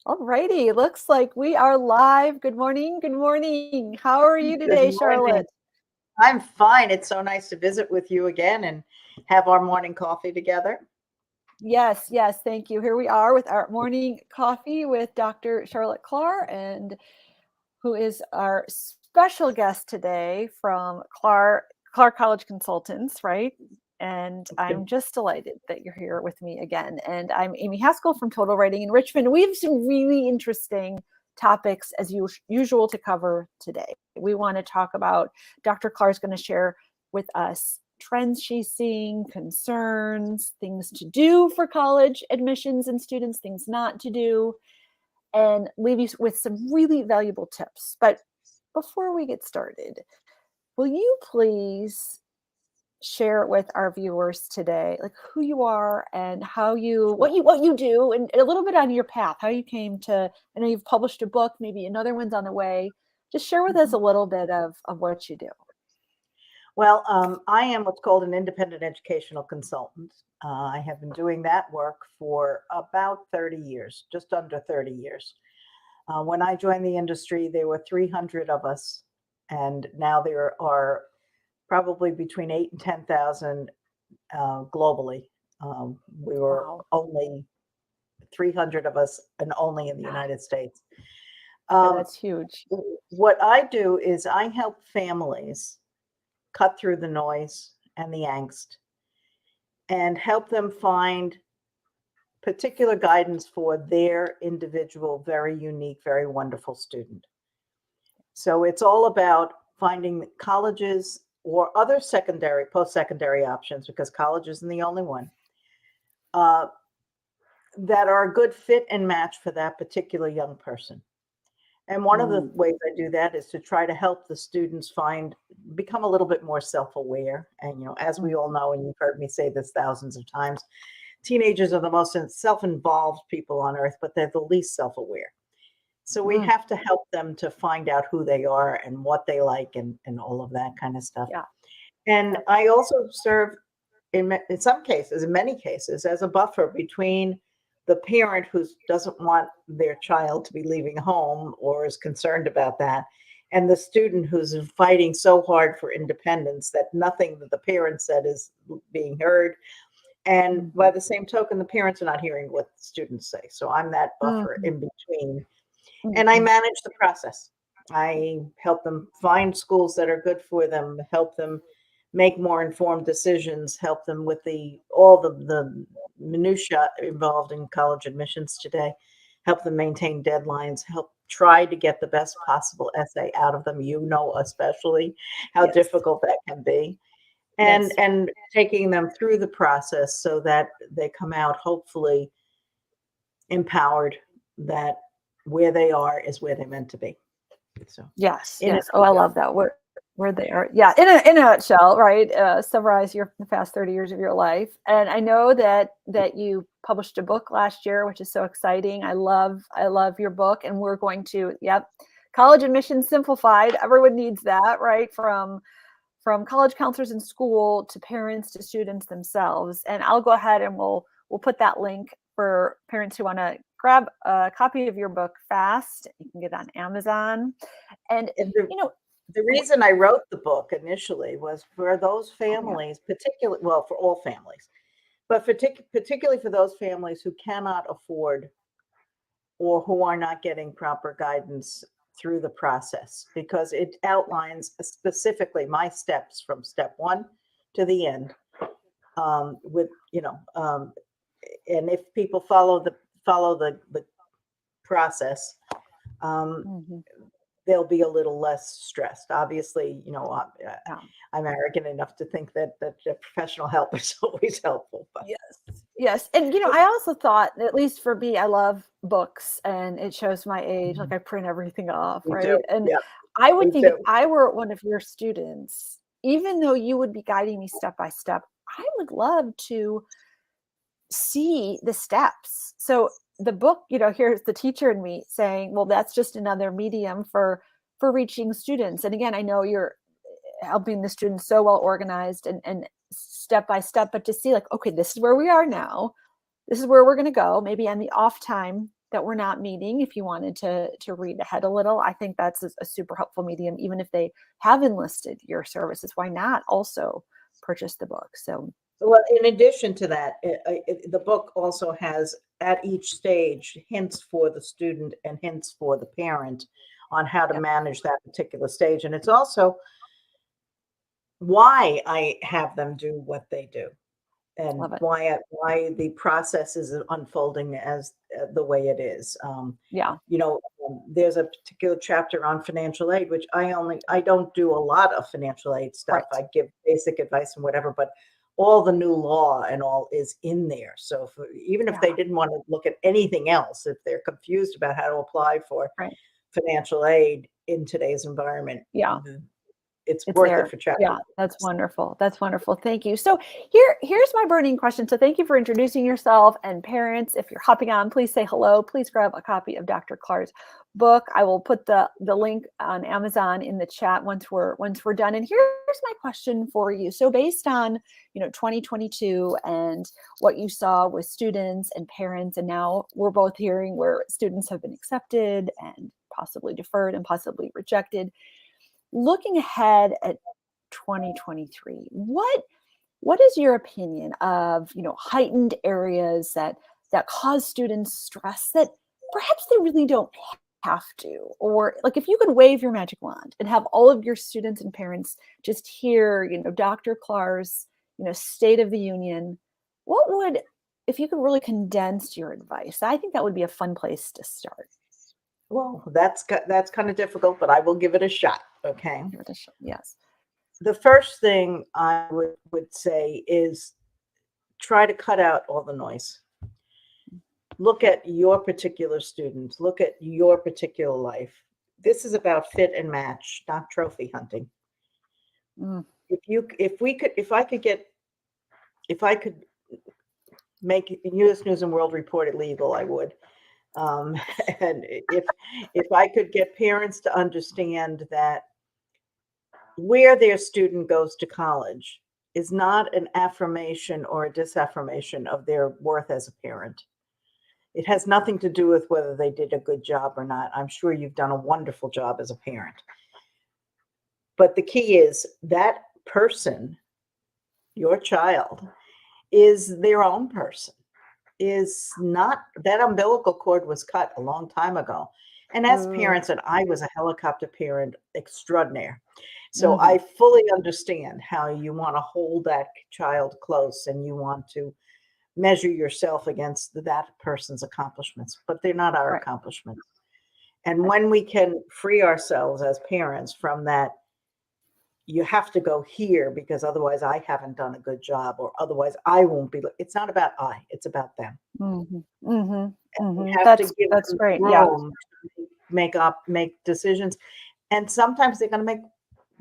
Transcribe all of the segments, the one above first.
All righty. Looks like we are live. Good morning. Good morning. How are you Good today, morning. Charlotte? I'm fine. It's so nice to visit with you again and have our morning coffee together. Yes, yes. Thank you. Here we are with our morning coffee with Dr. Charlotte Klaar, and who is our special guest today from Klaar College Consultants, right? And I'm just delighted that you're here with me again. And I'm Amy Haskell from Total Writing in Richmond. We have some really interesting topics as usual to cover today. We want to talk about Dr. Klaar is going to share with us trends she's seeing, concerns, things to do for college admissions and students, things not to do, and leave you with some really valuable tips. But before we get started, will you please share with our viewers today, like who you are and how you what you do, and a little bit on your path, how you came to. I know you've published a book, maybe another one's on the way. Just share with us a little bit of what you do. Well, I am what's called an independent educational consultant. I have been doing that work for about 30 years, just under 30 years. When I joined the industry, there were 300 of us, and now there are probably between 8 and 10,000 globally. We were Wow. only 300 of us, and only in the United States. Okay, Um, that's huge. what I do is I help families cut through the noise and the angst and help them find particular guidance for their individual, very unique, very wonderful student. So it's all about finding colleges or other secondary, post secondary options, because college isn't the only one, uh, that are a good fit and match for that particular young person. And one of the Mm. ways I do that is to try to help the students become a little bit more self-aware. And, as we Mm. all know, and you've heard me say this thousands of times, teenagers are the most self-involved people on earth, but they're the least self-aware. So we Mm. have to help them to find out who they are and what they like and all of that kind of stuff. Yeah. And Yeah. I also serve in some cases, in many cases, as a buffer between the parent who doesn't want their child to be leaving home or is concerned about that, and the student who's fighting so hard for independence that nothing that the parent said is being heard. And by Mhm. the same token, the parents are not hearing what the students say. So I'm that buffer Mhm. in between, and I Mhm. manage the process. I help them find schools that are good for them, help them make more informed decisions, help them with all the minutia involved in college admissions today, help them maintain deadlines, help try to get the best possible essay out of them, especially how Yes. difficult that can be. And Yes. and taking them through the process so that they come out hopefully empowered, that where they are is where they're meant to be. So, Yes, in a yes. Oh, I love that. We're there. Yeah, in a nutshell, right? Summarize your the past 30 years of your life. And I know that you published a book last year, which is so exciting. I love your book, and we're going to, yep, college admissions simplified. Everyone needs that, right? From college counselors in school to parents to students themselves. And I'll go ahead and we'll put that link for parents who want to grab a copy of your book fast. You can get it on Amazon. And and the you know, the oh, reason I wrote the book initially was for those oh yeah. families, particularly, well, for all families, but particularly for those families who cannot afford or who are not getting proper guidance through the process, because it outlines specifically my steps from step one to the end, with and if people follow the process, um, Hmm. they'll be a little less stressed. Obviously, Yeah. I'm arrogant enough to think that professional help is always helpful, but Yes. Yes. And I also thought, at least for me, I love books and it shows my age. Like Mhm. I print everything off, Me right? too. And Yeah, I would me think if too. I were one of your students, even though you would be guiding me step by step, I would love to see the steps. So the book, here's the teacher in me saying, well, that's just another medium for reaching students. And again, I know you're helping the students so well organized and step by step, but to see like, okay, this is where we are now. This is where we're going to go. Maybe on the off time, that we're not meeting, if you wanted to read ahead a little, I think that's a super helpful medium. Even if they have enlisted your services, why not also purchase the book? So Well, in addition to that, the book also has at each stage hints for the student and hints for the parent on how to yeah, manage that particular stage. And it's also why I have them do what they do and love it. why the process is unfolding as the way it is. Yeah, You know, there's a particular chapter on financial aid, which I don't do a lot of financial aid stuff. right. I give basic advice and whatever, but all the new law and all is in there. So even if Yeah, they didn't want to look at anything else, if they're confused about how to apply for right. financial aid in today's environment, Yeah. it's It's worth it there. for chapter Yeah, that's wonderful. That's wonderful. Thank you. So here's my burning question. So thank you for introducing yourself, and parents, if you're hopping on, please say hello. Please grab a copy of Dr. Klaar's book. I will put the link on Amazon in the chat once we're done. And here's my question for you. So based on, 2022 and what you saw with students and parents, and now we're both hearing where students have been accepted and possibly deferred and possibly rejected. Looking ahead at 2023, what is your opinion of, heightened areas that cause students stress that perhaps they really don't have to? Or like, if you could wave your magic wand and have all of your students and parents just hear, Dr. Klaar's, State of the Union, what would, if you could really condense your advice? I think that would be a fun place to start. Well, that's kind of difficult, but I will give it a shot. Okay. Give it a shot. Yes. The first thing I would say is try to cut out all the noise. Look at your particular students, look at your particular life. This is about fit and match, not trophy hunting. Mm, If I could make U.S. News and World Report illegal, I would. Um, and if I could get parents to understand that where their student goes to college is not an affirmation or a disaffirmation of their worth as a parent. It has nothing to do with whether they did a good job or not. I'm sure you've done a wonderful job as a parent. But the key is that person, your child, is their own person, is not that umbilical cord was cut a long time ago. And as ooh, parents, and I was a helicopter parent extraordinaire. So I mhm, fully understand how you want to hold that child close and you want to measure yourself against that person's accomplishments, but they're not our right, accomplishments. And right. when we can free ourselves as parents from that, you have to go here because otherwise I haven't done a good job or otherwise I won't be. It's not about I, it's about them. Mhm, mhm, We mhm. have to give That's them great. Yeah, room to make decisions. And sometimes they're going to make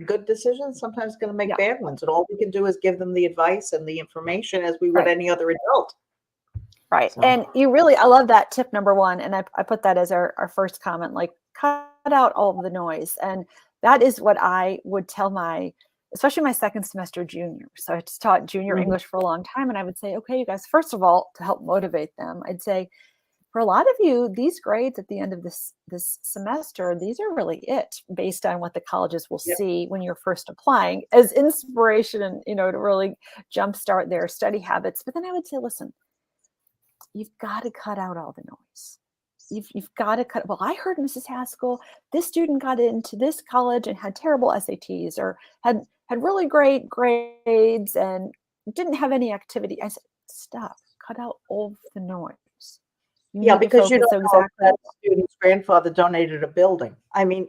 good decisions, sometimes going to make yeah, bad ones. And all we can do is give them the advice and the information as we would right, any other adult. right. So, And I love that tip number one. And I put that as our first comment, like cut out all of the noise. And that is what I would tell especially my second semester junior. So I just taught junior mhm, English for a long time. And I would say, okay, you guys, first of all, to help motivate them, I'd say, for a lot of you, these grades at the end of this semester, these are really it based on what the colleges will yep, see when you're first applying as inspiration and to really jumpstart their study habits. But then I would say, listen, you've got to cut out all the noise. You've got to cut. Well, I heard Mrs. Haskell, this student got into this college and had terrible SATs or had really great grades and didn't have any activity. I said, stop, cut out all the noise. You yeah, need to because you focus don't so know if exactly. that student's grandfather donated a building. I mean,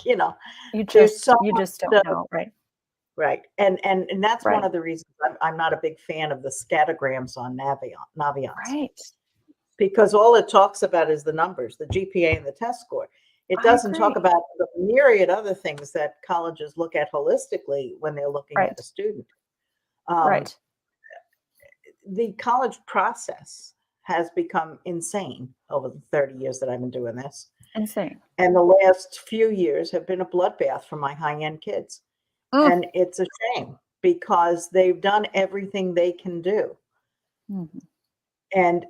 you know, You there's just so you much just don't stuff, know, right? right? And that's one Right. of the reasons I'm not a big fan of the scattergrams on Naviance. Right. Because all it talks about is the numbers, the GPA and the test score. It I doesn't talk agree. about the myriad other things that colleges look at holistically when they're looking at Right. a student. Um, Right. the college process has become insane over the 30 years that I've been doing this. Insane. And the last few years have been a bloodbath for my high-end kids. Mm. And it's a shame because they've done everything they can do. Mhm. And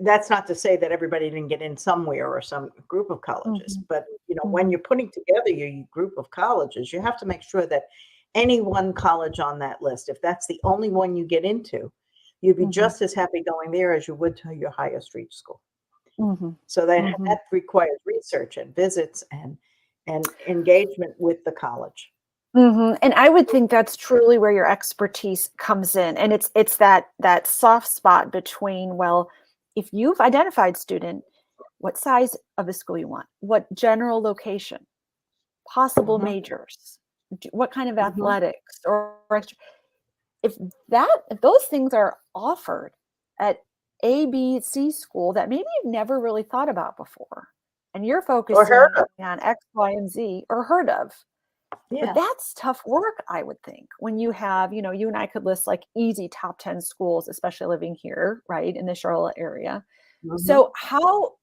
that's not to say that everybody didn't get in somewhere or some group of colleges, Mhm. but when Mhm. you're putting together your group of colleges, you have to make sure that any one college on that list, if that's the only one you get into, you'd be Mhm. just as happy going there as you would to your highest reach school. Mhm. So that Mhm. that requires research and visits and engagement with the college. Mhm, and I would think that's truly where your expertise comes in, and it's that soft spot between, well, if you've identified student, what size of a school you want, what general location, possible Mhm, majors, what kind of mhm. athletics or extra, if those things are offered at A, B, C school that maybe you've never really thought about before, and you're Or heard focusing of. on X, Y, and Z or heard of, but Yeah. that's tough work, I would think, when you have, you and I could list like easy top 10 schools, especially living here, right, in the Charlotte area. Mhm. So how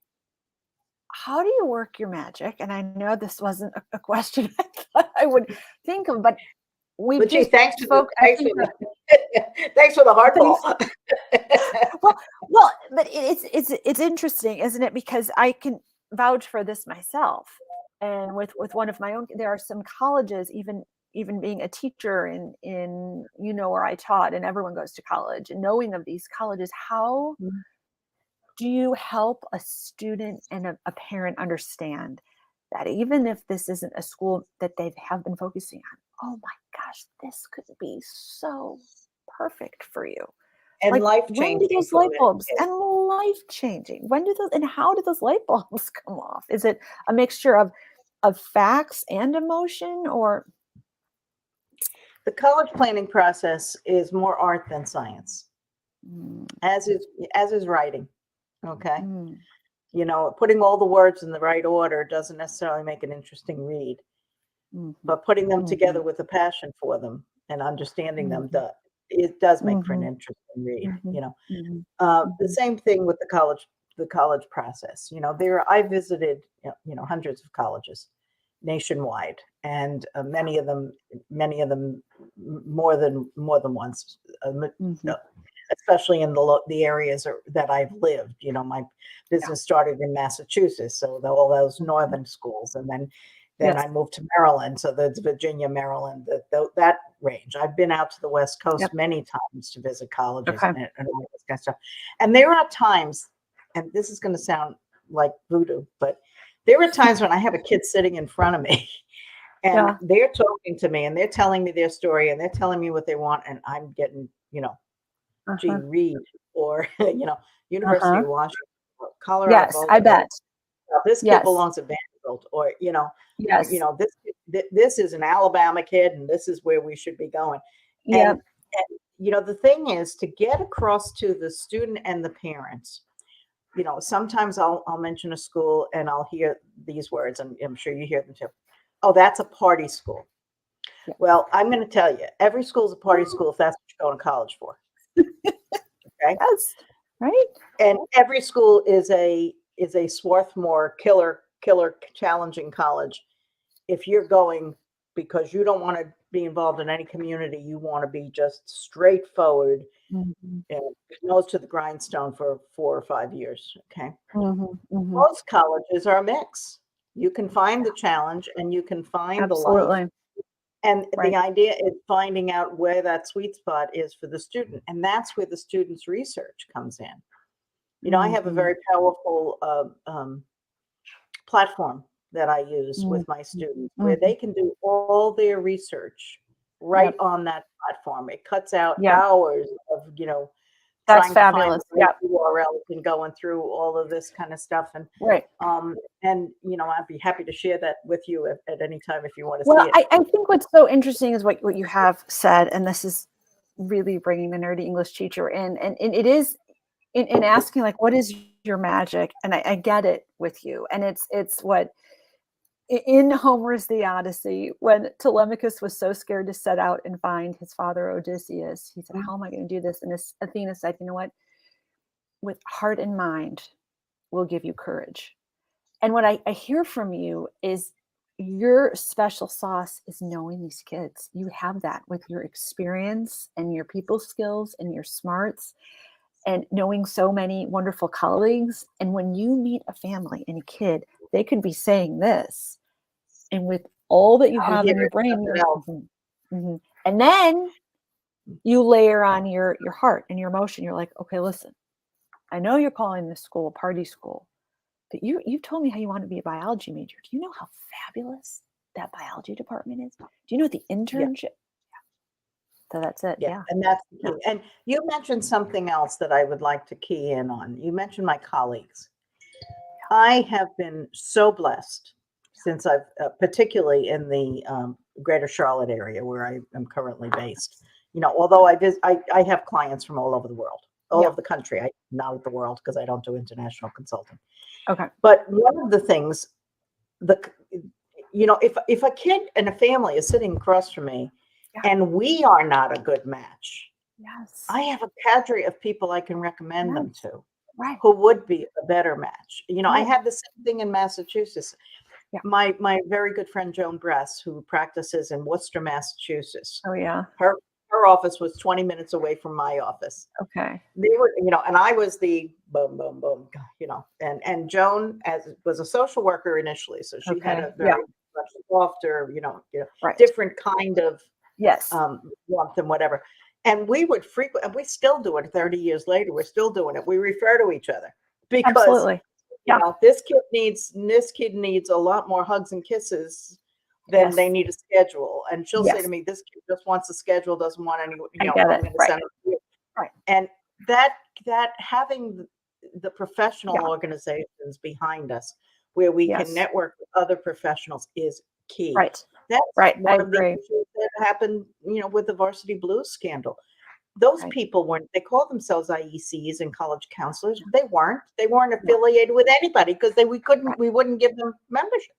do you work your magic? And I know this wasn't a question I thought I would think of, but we've But gee, just thanks for the spoke, I think that thanks for the things, hardball. well, well, but it's interesting, isn't it? Because I can vouch for this myself. And with one of my own, there are some colleges, even being a teacher in where I taught, and everyone goes to college, and knowing of these colleges, how Mhm. do you help a student and a parent understand that even if this isn't a school that they have been focusing on, oh my gosh, this could be so perfect for you. And Like, life when do changing those for light many bulbs, kids. and life changing, when do those, and how do those light bulbs come off? Is it a mixture of facts and emotion, or The college planning process is more art than science, mm, as is as is writing. Okay. mm, Putting all the words in the right order doesn't necessarily make an interesting read, mhm, but putting them together mhm, with a passion for them and understanding them, mhm, it does make for an mhm, interesting read. mhm, mhm, The mhm. same thing with the college process. I visited hundreds of colleges nationwide, and many of them more than once. Mhm. Especially in the areas that I've lived. My Yeah. business started in Massachusetts, so all those Mhm. northern schools, and then Yes. I moved to Maryland, so that's Virginia, Maryland, that range. I've been out to the West Coast Yep. many times to visit colleges Okay. and all this kind of stuff. And there are times, and this is going to sound like voodoo, but there are times when I have a kid sitting in front of me and Yeah. they're talking to me and they're telling me their story and they're telling me what they want, and I'm getting, Uh-huh. G. Reed or, University Uh-huh. of Washington, or Colorado Yes, I Boulder, or bet. this kid Yes. belongs at Vanderbilt, or, Yes. this is an Alabama kid and this is where we should be going. And, Yep. the thing is to get across to the student and the parents. Sometimes I'll mention a school and I'll hear these words, and I'm sure you hear them too. Oh, that's a party school. Yep. Well, I'm going to tell you, every school is a party school if that's what you're going to college for. Okay. Yes. Right? And every school is a Swarthmore killer challenging college if you're going because you don't want to be involved in any community. You want to be just straightforward Mhm. and nose to the grindstone for 4 or 5 years. Okay. Mhm. Mhm. Most colleges are a mix. You can find the challenge and you can find the life. Absolutely. And the Right. idea is finding out where that sweet spot is for the student. And that's where the student's research comes in. I have a Mhm. very powerful platform that I use Mhm. with my students where they Mhm. can do all their research right Yep. on that platform. It cuts out Yep. hours of, That's trying to find fabulous. the right Yep. URLs and going through all of this kind of stuff. Right. I'd be happy to share that with you at any time if you want to see Well, it. I think what's so interesting is what you have said, and this is really bringing the nerdy English teacher in, and it is in asking like, what is your magic? And I get it with you, and it's what in Homer's The Odyssey, when Telemachus was so scared to set out and find his father Odysseus, he said, Mhm. "How am I going to do this?" And this Athena said, "You know what? With heart and mind, will give you courage." And what I hear from you is your special sauce is knowing these kids. You have that with your experience and your people skills and your smarts. and knowing so many wonderful colleagues. And when you meet a family and a kid, they could be saying this, and with all that you I'm have in your hearing brain, something you're, else. and then you layer on your heart and your emotion. You're like, okay, listen, I know you're calling this school a party school, but you told me how you want to be a biology major. Do you know how fabulous that biology department is? Do you know what the Yeah. internship? So that's it. Yeah, Yeah. and that's the Yeah. key. And you mentioned something else that I would like to key in on. You mentioned my colleagues. I have been so blessed since I've, particularly in the greater Charlotte area where I am currently based. Although I have clients from all over the world, all Yeah. over the country. Not the world because I don't do international consulting. Okay. But one of the things, if a kid and a family is sitting across from me, Yeah. and we are not a good match, Yes. I have a cadre of people I can recommend them Yes. to Right. who would be a better match. I Right. had the same thing in Massachusetts. Yeah. My very good friend Joan Bress, who practices in Worcester, Massachusetts, Oh yeah. her office was 20 minutes away from my office. Okay. They were, and I was the boom, boom, boom, and Joan was a social worker initially, so she had Okay. a Yeah. very much softer, Right. different kind of Yes. warmth and whatever. And we would and we still do it 30 years later. We're still doing it. We refer to each other because, Absolutely. Yeah. this kid needs a lot more hugs and kisses than Yes. they need a schedule. And she'll say Yes. to me, this kid just wants a schedule, doesn't want any, I get I'm it. going to Right. send it to you. Right. And that having the professional Yeah. organizations behind us where we Yes. can network with other professionals is key. Right. That's Right. I one of the agree. issues that happened, with the Varsity Blues scandal. Those Right. people they called themselves IECs and college counselors. They weren't. They weren't affiliated with anybody because Right. we wouldn't give them membership.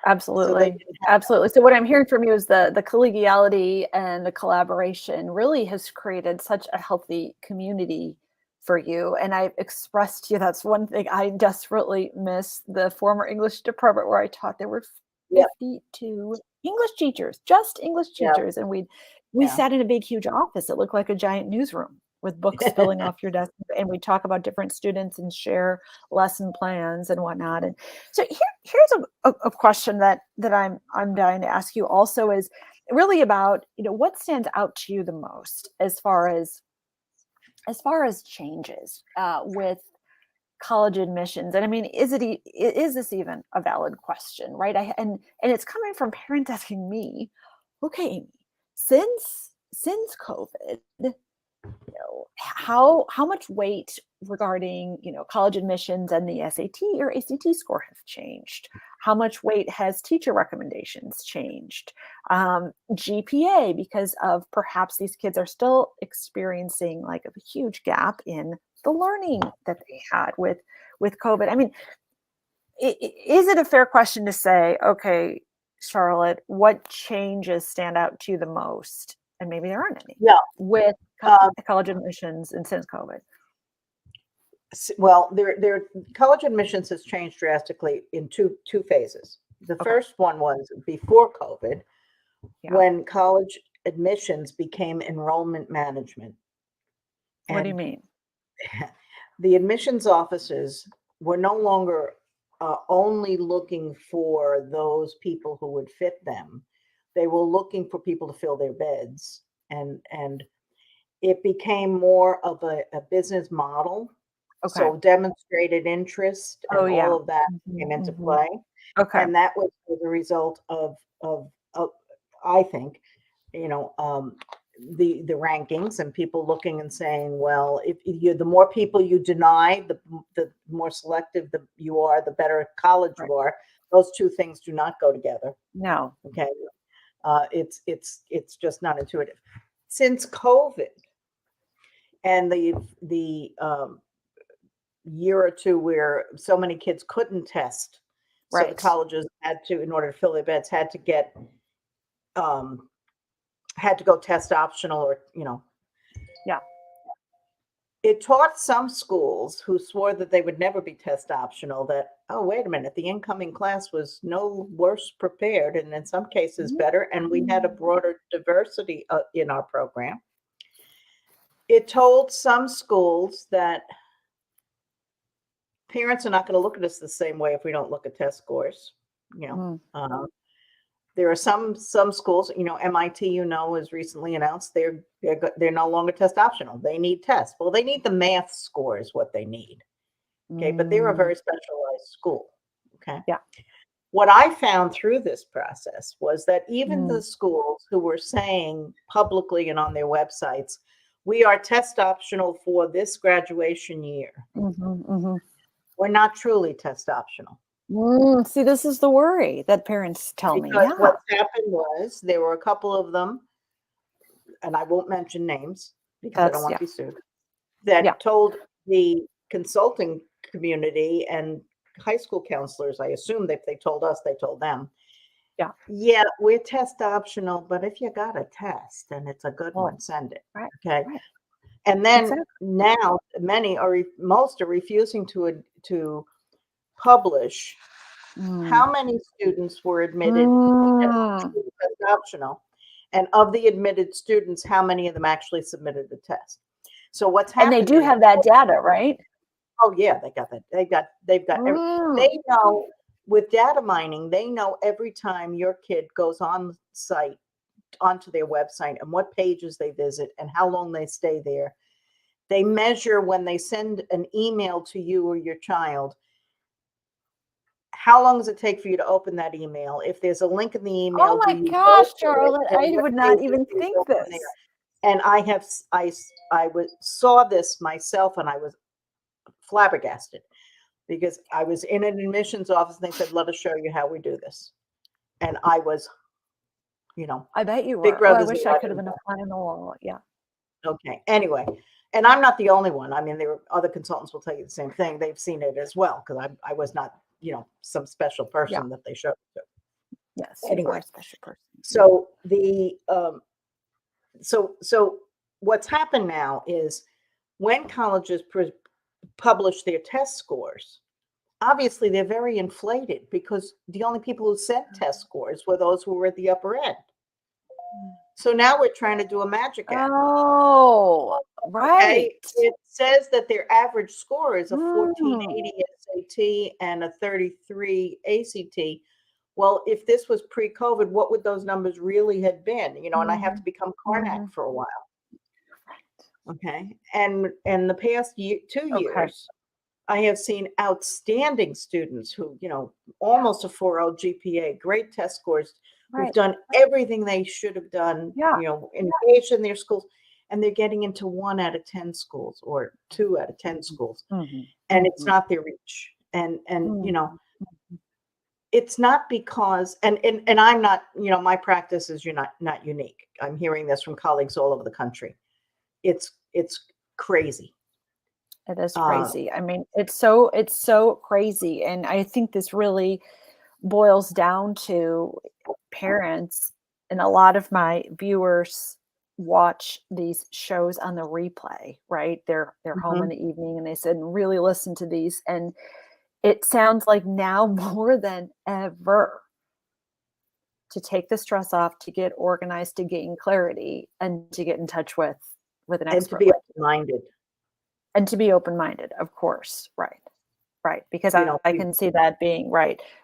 So they Absolutely. didn't have Absolutely. So what I'm hearing from you is the collegiality and the collaboration really has created such a healthy community for you. And I've expressed to you, that's one thing I desperately miss. The former English department where I taught, there were Yeah, 52 English teachers, just English yeah, teachers. And we yeah. sat in a big, huge office. It looked like a giant newsroom with books filling off your desk. And we talk about different students and share lesson plans and whatnot. And so here's a question that I'm dying to ask you also is really about, what stands out to you the most as far as changes with college admissions. And I mean, is this even a valid question, right? And it's coming from parents asking me, okay, Amy, since COVID, how much weight regarding college admissions and the SAT or ACT score have changed? How much weight has teacher recommendations changed? GPA, because of perhaps these kids are still experiencing like a huge gap in the learning that they had with COVID. I mean, is it a fair question to say, okay, Charlotte, what changes stand out to you the most? And maybe there aren't any Yeah. with Um, college admissions and since COVID. Well, their college admissions has changed drastically in two phases. The Okay. first one was before COVID, Yeah. when college admissions became enrollment management. What do you And mean? the admissions offices were no longer only looking for those people who would fit them. They were looking for people to fill their beds, and it became more of a business model. Okay. So demonstrated interest Oh, and yeah. all of that came Mhm, into mhm. play. Okay. And that was the result of I think, the rankings and people looking and saying, well, if you the more people you deny, the more selective you are, the better college Right. you are. Those two things do not go together. No. Okay, it's just not intuitive. Since COVID and the year or two where so many kids couldn't test, so the Right. colleges had to, in order to fill their beds, um, had to go test optional, or Yeah. it taught some schools who swore that they would never be test optional that, oh, wait a minute, the incoming class was no worse prepared, and in some cases better, and we had a broader diversity in our program. It told some schools that parents are not going to look at us the same way if we don't look at test scores. You know, there are some schools. You know, MIT. You know, has recently announced they're no longer test optional. They need tests. Well, they need the math scores. What they need. Okay, but they're a very specialized school. Okay. Yeah. What I found through this process was that even the schools who were saying publicly and on their websites, we are test optional for this graduation year. We're not truly test optional. See, this is the worry that parents tell me. Because Yeah. what happened was there were a couple of them, and I won't mention names because I don't want to be sued, that told the consulting community and high school counselors, I assume that they told us, they told them, yeah, we're test optional, but if you got a test and it's a good one, send it. Right. Okay. Right. And then now most are refusing to publish how many students were admitted as optional, and of the admitted students, how many of them actually submitted the test. So what's happening? And they do have that data, right? Oh yeah, they got that. They've got they know with data mining, they know every time your kid goes on site onto their website and what pages they visit and how long they stay there. They measure when they send an email to you or your child. How long does it take for you to open that email? If there's a link in the email, oh my gosh, Charlotte, I would not even think this. And I saw this myself, and I was flabbergasted because I was in an admissions office and they said, "Let us show you how we do this." And I was, I bet you Big were. Oh, I Brother's wish I could have watching. been a fly on the wall. Yeah. Okay. Anyway, and I'm not the only one. I mean, there were other consultants will tell you the same thing. They've seen it as well because I was not, some special person that they showed it to. Yes. Anyway, a special person. so the so what's happened now is when colleges publish their test scores, obviously they're very inflated because the only people who sent test scores were those who were at the upper end. So now we're trying to do a magic act. Oh, right. Okay? It says that their average score is a 1480 SAT and a 33 ACT. Well, if this was pre-COVID, what would those numbers really have been? And I have to become Karnak for a while. Okay. And the past 2 years, I have seen outstanding students who, almost a 4.0 GPA, great test scores, who've done everything they should have done, engaged in their schools, and they're getting into 1 out of 10 schools or 2 out of 10 schools. And it's not their reach. And it's not because, and I'm not, my practice is not unique. I'm hearing this from colleagues all over the country. It's crazy. It is crazy. I mean, it's so crazy. And I think this really boils down to parents, and a lot of my viewers watch these shows on the replay, right? They're home in the evening and they said, really listen to these. And it sounds like now more than ever to take the stress off, to get organized, to gain clarity, and to get in touch with an expert. And to be open-minded. And to be open-minded, of course. Right. Because I can see that being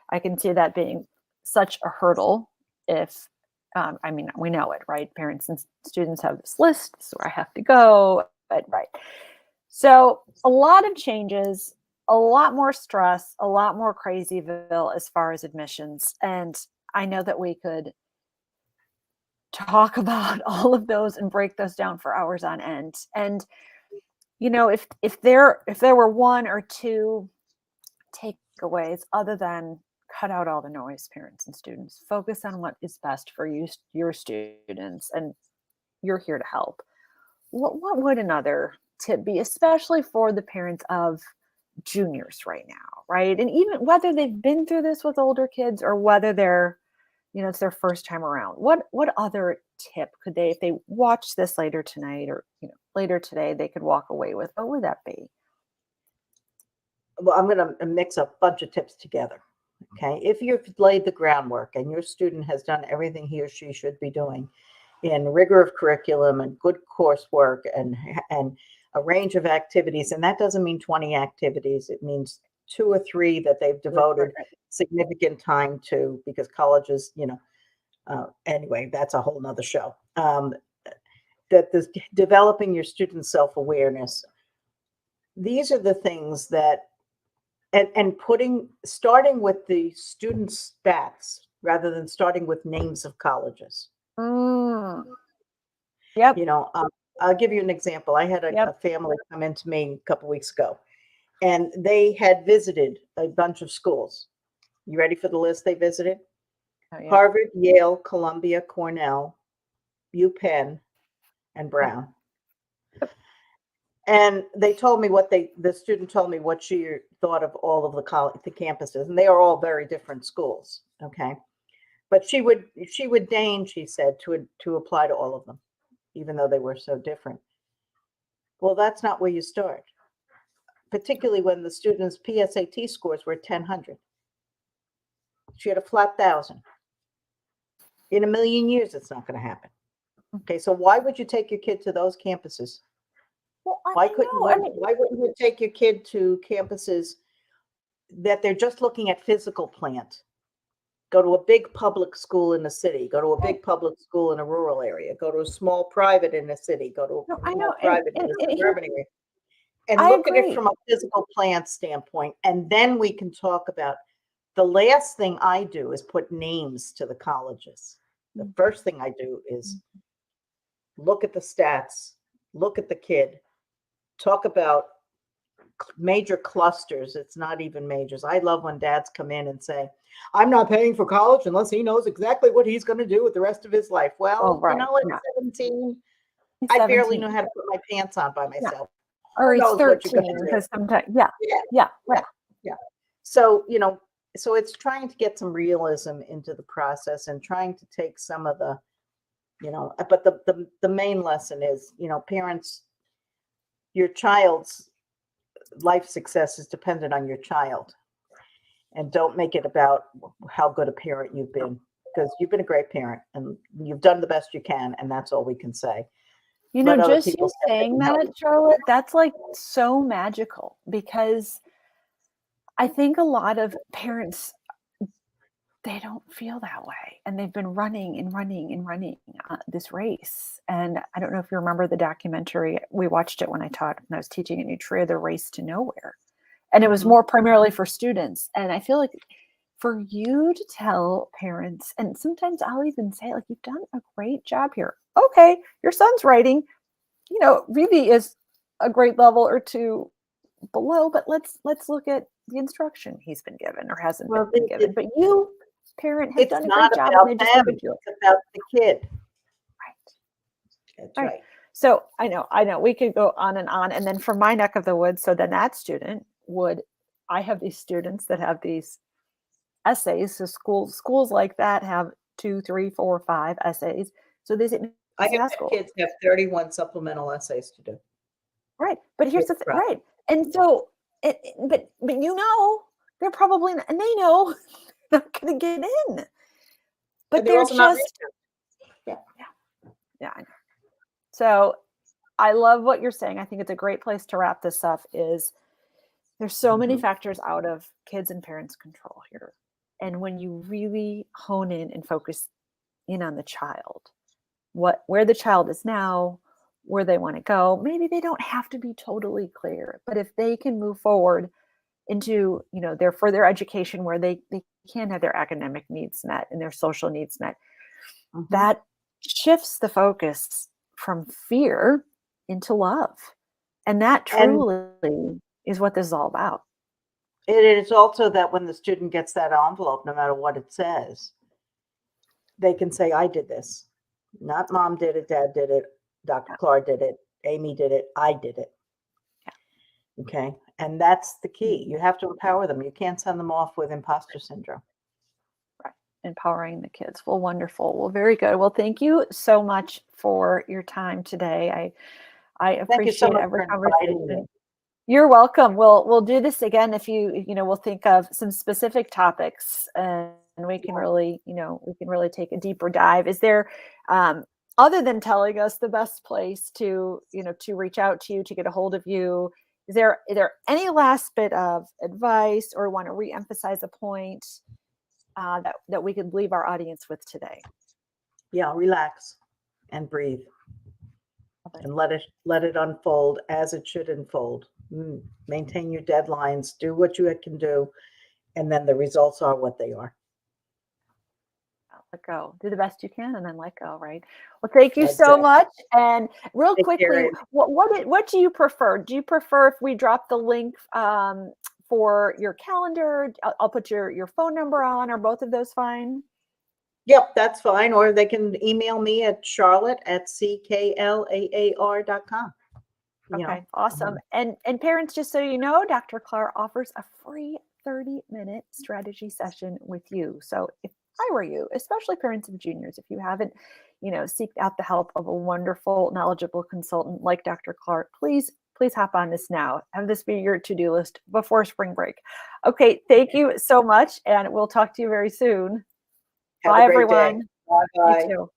I can see that being such a hurdle if, we know it, right? Parents and students have this list, this is where I have to go, right. So a lot of changes, a lot more stress, a lot more crazyville as far as admissions. And I know that we could talk about all of those and break those down for hours on end. And, if there were 1 or 2 takeaways other than cut out all the noise, parents and students, focus on what is best for you, your students, and you're here to help. What would another tip be, especially for the parents of juniors right now, right? And even whether they've been through this with older kids or whether they're, it's their first time around. What other tip could they, if they watch this later tonight or, later today, they could walk away with? What would that be? Well, I'm going to mix a bunch of tips together. Okay. If you've laid the groundwork and your student has done everything he or she should be doing, in rigor of curriculum and good coursework and a range of activities. And that doesn't mean 20 activities. It means 2 or 3 that they've devoted significant time to, because colleges, anyway, that's a whole nother show. That this developing your student self-awareness. These are the things that, and starting with the student stats rather than starting with names of colleges. Yep. I'll give you an example. I had Yep. a family come into me a couple weeks ago, and they had visited a bunch of schools. You ready for the list they visited? Oh, yeah. Harvard, Yale, Columbia, Cornell, UPenn, and Brown. And they told me the student told me what she thought of all of the campuses, and they are all very different schools. Okay. But she would deign, she said, to apply to all of them, even though they were so different. Well, that's not where you start, particularly when the student's PSAT scores were 1000. She had a flat 1000. In a million years, it's not going to happen. Okay, so why would you take your kid to those campuses? Well, Why wouldn't you take your kid to campuses that they're just looking at physical plant? Go to a big public school in the city, go to a big public school in a rural area, go to a small private in the city, go to a small private in a suburban area. And look at it from a physical plant standpoint. And then we can talk about, the last thing I do is put names to the colleges. The first thing I do is look at the stats, look at the kid, talk about major clusters. It's not even majors. I love when dads come in and say, I'm not paying for college unless he knows exactly what he's going to do with the rest of his life. Well, at 17, I barely know how to put my pants on by myself. Or he's 13, because sometimes, yeah. So, so it's trying to get some realism into the process and trying to take some of the, but the main lesson is, parents, your child's life success is dependent on your child. And don't make it about how good a parent you've been, because you've been a great parent and you've done the best you can. And that's all we can say. Just you saying that, Charlotte, that's like so magical, because I think a lot of parents, they don't feel that way. And they've been running and running and running this race. And I don't know if you remember the documentary. We watched it when I was teaching at Nutria, The Race to Nowhere. And it was more primarily for students. And I feel like for you to tell parents, and sometimes I'll even say, like, you've done a great job here. Okay, your son's writing, really is a grade level or 2 below, but let's look at the instruction he's been given or hasn't been given. But you, parent, have done a great job. And it's about the kid. Right. That's right. So I know we could go on. And then from my neck of the woods, so then that student I have these students that have these essays. So schools like that have 2, 3, 4, 5 essays. So they say, I have kids have 31 supplemental essays to do. Right. But here's the thing. Right. And so, but they're probably, and they know they're not going to get in. But they're just, yeah. I know. So I love what you're saying. I think it's a great place to wrap this up. Is there's so many factors out of kids' and parents' control here. And when you really hone in and focus in on the child, where the child is now, where they want to go, maybe they don't have to be totally clear, but if they can move forward into, their further education where they can have their academic needs met and their social needs met, that shifts the focus from fear into love. And that truly is what this is all about. It is also that when the student gets that envelope, no matter what it says, they can say, I did this. Not mom did it, dad did it, Dr. Klaar did it, Amy did it, I did it. Yeah. Okay. And that's the key. You have to empower them. You can't send them off with imposter syndrome. Right. Empowering the kids. Well, wonderful. Well, very good. Well, thank you so much for your time today. I appreciate every conversation. You're welcome. We'll do this again if we'll think of some specific topics and we can really take a deeper dive. Is there other than telling us the best place to, to reach out to you, to get a hold of you, is there any last bit of advice, or want to reemphasize a point that we could leave our audience with today? Yeah, relax and breathe Okay. and let it unfold as it should unfold. Maintain your deadlines, do what you can do, and then the results are what they are. Let go. Do the best you can, and then let go. Right. Well, thank you so Exactly. much. And real Take care, quickly, Ann. what do you prefer? Do you prefer if we drop the link for your calendar? I'll put your phone number on. Are both of those fine? Yep, that's fine. Or they can email me at charlotte@cklaar.com. Okay, awesome. And parents, just so you know, Dr. Klaar offers a free 30-minute strategy session with you. So if I were you, especially parents of juniors, if you haven't, seeked out the help of a wonderful, knowledgeable consultant like Dr. Klaar, please hop on this now. Have this be your to-do list before spring break. Okay, thank you so much, and we'll talk to you very soon. Have Bye, a great day. everyone. You Bye-bye. too.